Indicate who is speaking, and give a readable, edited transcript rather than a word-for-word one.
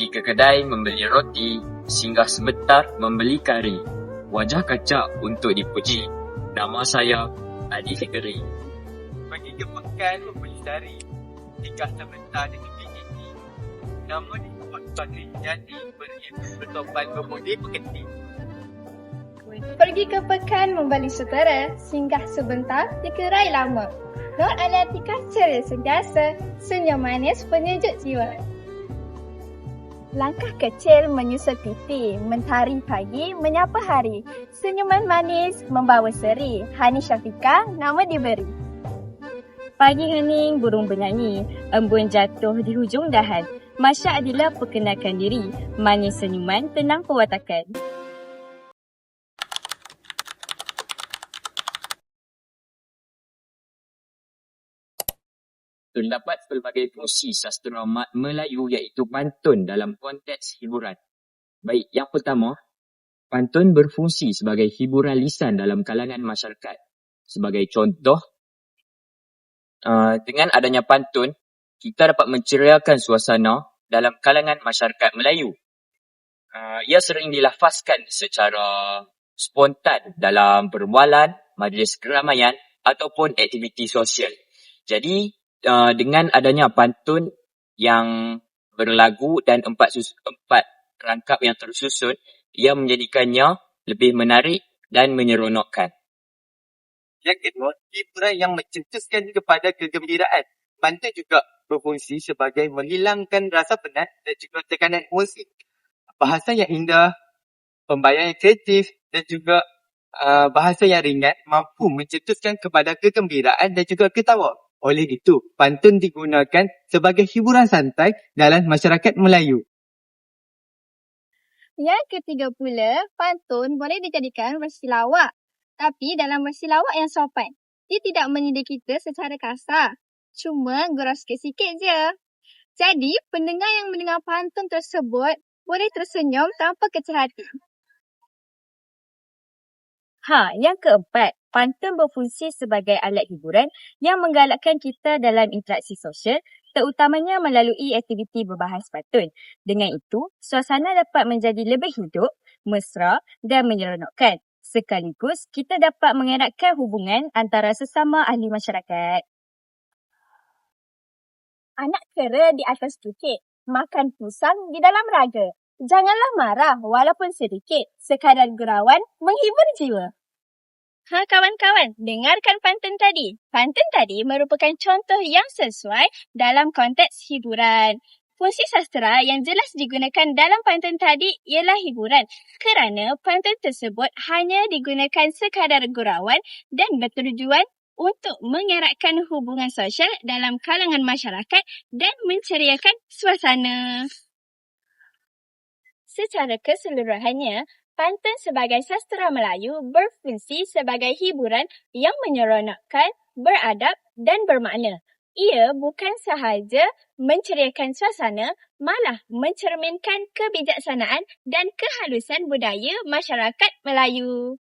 Speaker 1: pergi ke kedai membeli roti, singgah sebentar membeli kari. Wajah kacak untuk dipuji. Nama saya Adi Fikri.
Speaker 2: Pergi ke pekan membeli sari, singgah sebentar dengan gigi. Nama disebut sebagai jadi berilmu bertopan bermudi berketik.
Speaker 3: Pergi ke pekan membeli sutera, singgah sebentar di gerai lama. Nur Anatika ceria sentiasa, senyum manis penyejuk jiwa. Langkah kecil menyusul titi, mentari pagi menyapa hari. Senyuman manis membawa seri, Hani Syafika nama diberi.
Speaker 4: Pagi hening burung bernyanyi, embun jatuh di hujung dahan. Masya Adila perkenalkan diri, manis senyuman tenang perwatakan.
Speaker 1: Terdapat pelbagai fungsi sastera Melayu iaitu pantun dalam konteks hiburan. Baik, yang pertama, pantun berfungsi sebagai hiburan lisan dalam kalangan masyarakat. Sebagai contoh, dengan adanya pantun, kita dapat menceriakan suasana dalam kalangan masyarakat Melayu. Ia sering dilafazkan secara spontan dalam perbualan, majlis keramaian ataupun aktiviti sosial. Jadi, dengan adanya pantun yang berlagu dan empat rangkap yang tersusun, ia menjadikannya lebih menarik dan menyeronokkan.
Speaker 2: Yang kedua, hiburan yang mencetuskan kepada kegembiraan. Pantun juga berfungsi sebagai menghilangkan rasa penat dan juga tekanan emosi. Bahasa yang indah, pembayaran yang kreatif dan juga bahasa yang ringan mampu mencetuskan kepada kegembiraan dan juga ketawa. Oleh itu, pantun digunakan sebagai hiburan santai dalam masyarakat Melayu.
Speaker 3: Yang ketiga pula, pantun boleh dijadikan versi lawak. Tapi dalam versi lawak yang sopan. Dia tidak mendidik kita secara kasar. Cuma gurau sikit-sikit je. Jadi, pendengar yang mendengar pantun tersebut boleh tersenyum tanpa kecil hati.
Speaker 4: Yang keempat, pantun berfungsi sebagai alat hiburan yang menggalakkan kita dalam interaksi sosial, terutamanya melalui aktiviti berbahas pantun. Dengan itu, suasana dapat menjadi lebih hidup, mesra dan menyeronokkan. Sekaligus, kita dapat mengeratkan hubungan antara sesama ahli masyarakat.
Speaker 3: Anak kera di atas bukit, makan pusang di dalam raga. Janganlah marah walaupun sedikit, sekadar gurauan menghibur jiwa. Kawan-kawan, dengarkan pantun tadi. Pantun tadi merupakan contoh yang sesuai dalam konteks hiburan. Fungsi sastera yang jelas digunakan dalam pantun tadi ialah hiburan kerana pantun tersebut hanya digunakan sekadar gurauan dan bertujuan untuk mengeratkan hubungan sosial dalam kalangan masyarakat dan menceriakan suasana. Secara keseluruhannya, pantun sebagai sastera Melayu berfungsi sebagai hiburan yang menyeronokkan, beradab dan bermakna. Ia bukan sahaja menceriakan suasana, malah mencerminkan kebijaksanaan dan kehalusan budaya masyarakat Melayu.